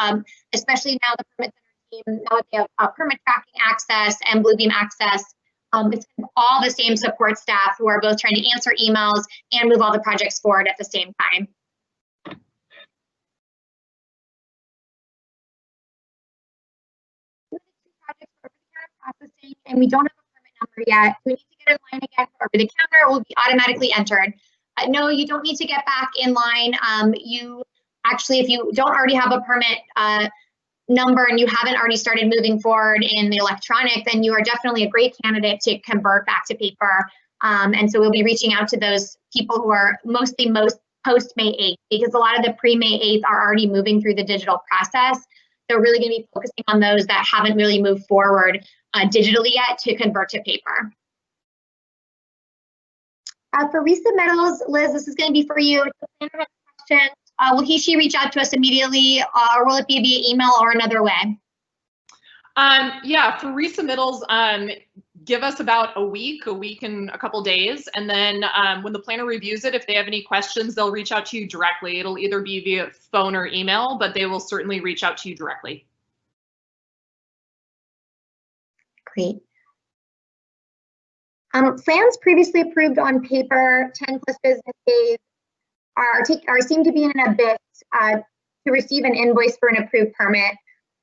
especially now the permit center team, now that they have permit tracking access and Bluebeam access. It's all the same support staff who are both trying to answer emails and move all the projects forward at the same time. Processing, and we don't have a permit number yet. We need to get in line again for over the counter. It will be automatically entered. No, you don't need to get back in line. You actually, if you don't already have a permit number and you haven't already started moving forward in the electronic, then you are definitely a great candidate to convert back to paper. And so we'll be reaching out to those people who are most post May 8th, because a lot of the pre-May 8th are already moving through the digital process. So we're really going to be focusing on those that haven't really moved forward digitally yet to convert to paper. For resubmittals, Liz, this is going to be for you. If the planner has questions, will he/she reach out to us immediately, or will it be via email or another way? Yeah, for resubmittals, give us about a week and a couple days, and then when the planner reviews it, if they have any questions, they'll reach out to you directly. It'll either be via phone or email, but they will certainly reach out to you directly. Great. Plans previously approved on paper, 10+ business days, seem to be in an abyss to receive an invoice for an approved permit.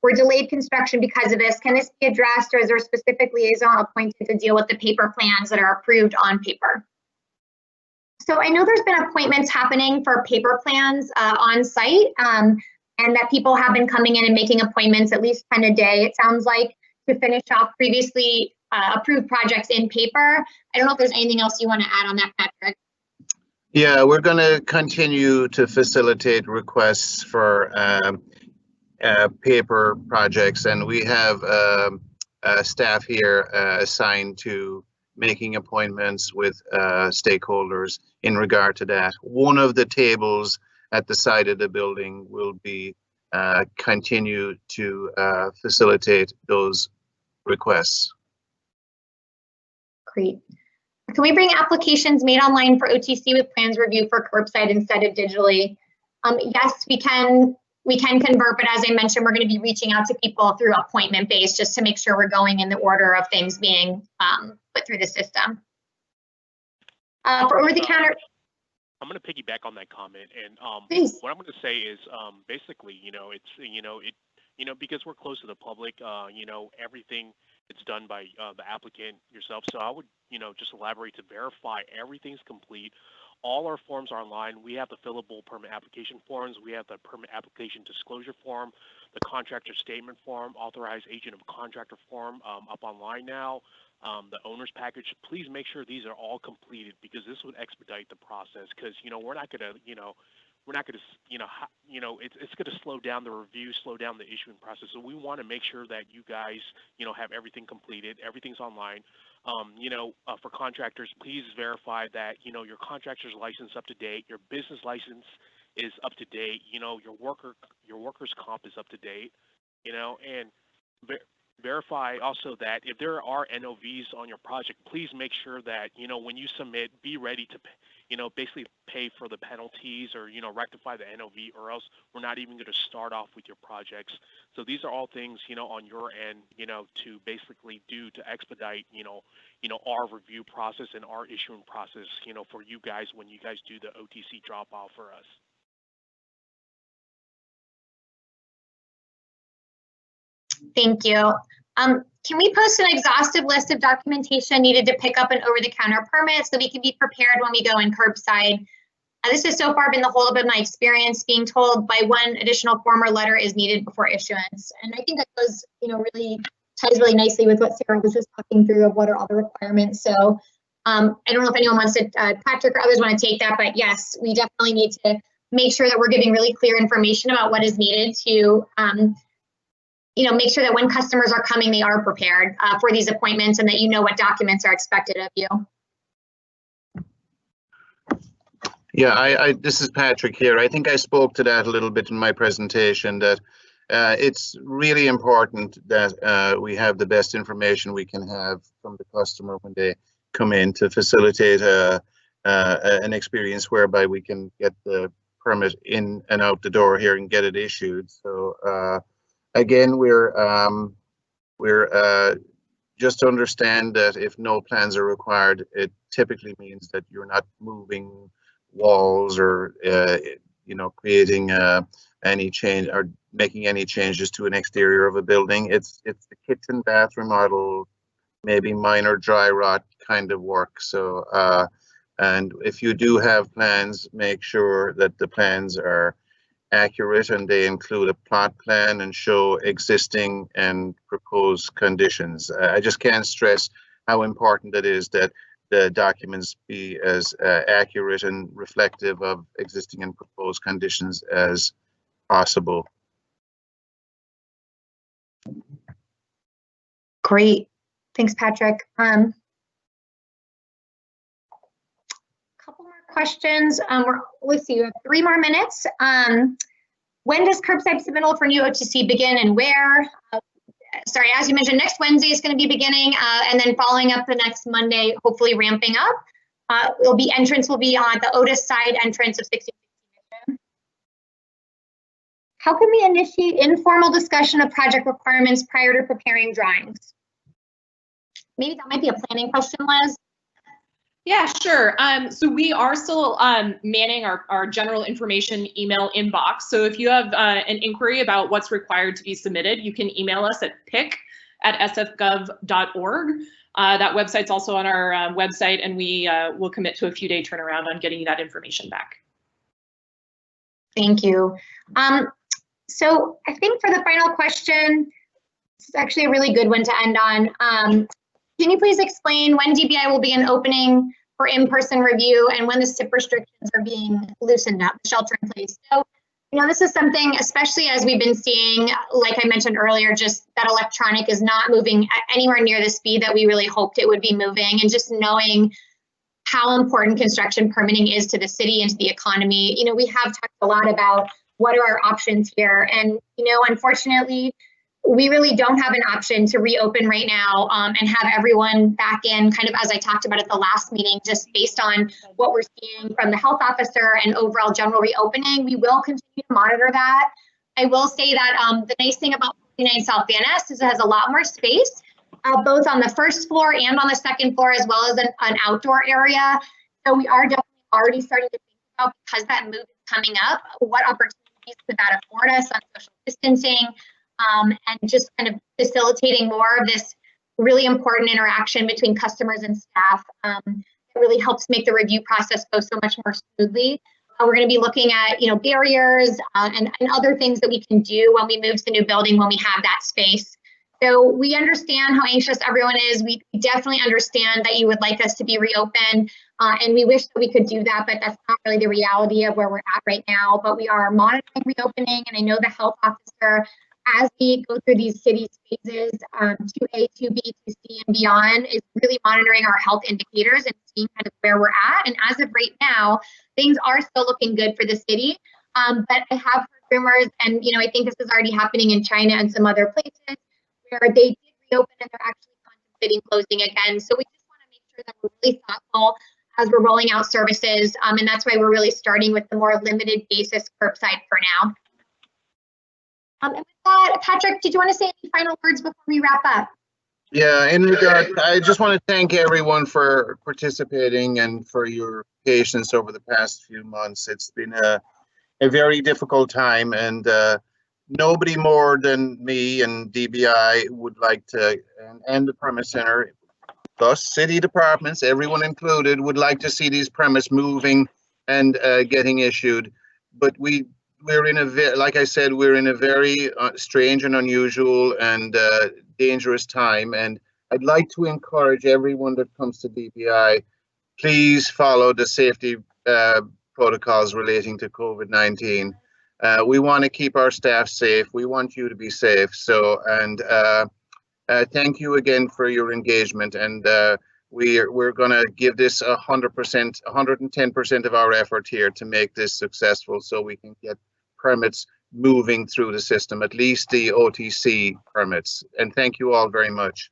We're delayed construction because of this. Can this be addressed, or is there a specific liaison appointed to deal with the paper plans that are approved on paper? So I know there's been appointments happening for paper plans on site, and that people have been coming in and making appointments at least 10 a day, it sounds like, to finish off previously approved projects in paper. I don't know if there's anything else you want to add on that, Patrick. Yeah, we're going to continue to facilitate requests for paper projects, and we have staff here assigned to making appointments with stakeholders in regard to that. One of the tables at the side of the building will be continue to facilitate those requests. Great. Can we bring applications made online for OTC with plans review for curbside instead of digitally? Yes, we can convert, but as I mentioned, we're going to be reaching out to people through appointment based just to make sure we're going in the order of things being put through the system. For over the counter. I'm going to piggyback on that comment, and what I'm going to say is basically, it's because we're close to the public, everything it's done by the applicant yourself. So I would, just elaborate to verify everything's complete. All our forms are online. We have the fillable permit application forms. We have the permit application disclosure form, the contractor statement form, authorized agent of contractor form up online now, the owner's package. Please make sure these are all completed, because this would expedite the process, because, we're not going to, it's going to slow down the review, slow down the issuing process. So we want to make sure that you guys, have everything completed, everything's online. For contractors, please verify that, your contractor's license up to date, your business license is up to date, your workers' comp is up to date, and verify also that if there are NOVs on your project, please make sure that, when you submit, be ready to, basically pay for the penalties or, rectify the NOV, or else we're not even going to start off with your projects. So these are all things, on your end, to basically do to expedite, our review process and our issuing process, for you guys when you guys do the OTC drop off for us. Thank you. Can we post an exhaustive list of documentation needed to pick up an over-the-counter permit so we can be prepared when we go in curbside? This has so far been the holdup in my experience, being told by one additional form or letter is needed before issuance. And I think that goes, really ties really nicely with what Sarah was just talking through of what are all the requirements. So I don't know if anyone wants to, Patrick or others want to take that, but yes, we definitely need to make sure that we're giving really clear information about what is needed to make sure that when customers are coming, they are prepared for these appointments, and that what documents are expected of you. Yeah, this is Patrick here. I think I spoke to that a little bit in my presentation, that it's really important that we have the best information we can have from the customer when they come in to facilitate an experience whereby we can get the permit in and out the door here and get it issued. So again, we're just to understand that if no plans are required, it typically means that you're not moving walls or you know, creating any change or making any changes to an exterior of a building. It's the kitchen bath remodel, maybe minor dry rot kind of work. So and if you do have plans, make sure that the plans are accurate and they include a plot plan and show existing and proposed conditions. I just can't stress how important it is that the documents be as accurate and reflective of existing and proposed conditions as possible. Great. Thanks, Patrick. Couple more questions. Let's see, we have 3 more minutes. When does curbside submittal for new OTC begin and where? Sorry, as you mentioned, next Wednesday is going to be beginning, and then following up the next Monday, hopefully ramping up. Entrance will be on the Otis side entrance of 60. How can we initiate informal discussion of project requirements prior to preparing drawings? Maybe that might be a planning question, Liz. Yeah, sure. So we are still manning our general information email inbox. So if you have an inquiry about what's required to be submitted, you can email us at pic@sfgov.org. That website's also on our website, and we will commit to a few-day turnaround on getting you that information back. Thank you. So I think for the final question, it's actually a really good one to end on. Can you please explain when DBI will begin opening for in-person review and when the SIP restrictions are being loosened up, shelter in place? So, you know, this is something, especially as we've been seeing, like I mentioned earlier, just that electronic is not moving anywhere near the speed that we really hoped it would be moving, and just knowing how important construction permitting is to the city and to the economy. You know, we have talked a lot about what are our options here, and, you know, unfortunately, we really don't have an option to reopen right now and have everyone back in, kind of as I talked about at the last meeting, just based on what we're seeing from the health officer and overall general reopening. We will continue to monitor that. I will say that the nice thing about 49 South Van Ness is it has a lot more space, both on the first floor and on the second floor, as well as an outdoor area. So we are definitely already starting to think about, because that move is coming up, what opportunities could that afford us on social distancing, and just kind of facilitating more of this really important interaction between customers and staff. It really helps make the review process go so much more smoothly. We're going to be looking at, you know, barriers and other things that we can do when we move to the new building, when we have that space. So we understand how anxious everyone is. We definitely understand that you would like us to be reopened, and we wish that we could do that, but that's not really the reality of where we're at right now. But we are monitoring reopening, and I know the health officer, as we go through these cities phases, 2A, 2B, 2C, and beyond, is really monitoring our health indicators and seeing kind of where we're at. And as of right now, things are still looking good for the city. But I have heard rumors, and, you know, I think this is already happening in China and some other places, where they did reopen and they're actually contemplating closing again. So we just want to make sure that we're really thoughtful as we're rolling out services. And that's why we're really starting with the more limited basis curbside for now. And with that, Patrick, did you want to say any final words before we wrap up? Yeah, in regard, I just want to thank everyone for participating and for your patience over the past few months. It's been a very difficult time, and nobody more than me and DBI would like to, and the permit center, plus city departments, everyone included, would like to see these permits moving and getting issued. But we're in a, like I said, we're in a very strange and unusual and dangerous time. And I'd like to encourage everyone that comes to DBI, please follow the safety protocols relating to COVID-19. We want to keep our staff safe. We want you to be safe. So, and thank you again for your engagement. And we're going to give this 100%, 110% of our effort here to make this successful, so we can get permits moving through the system, at least the OTC permits. And thank you all very much.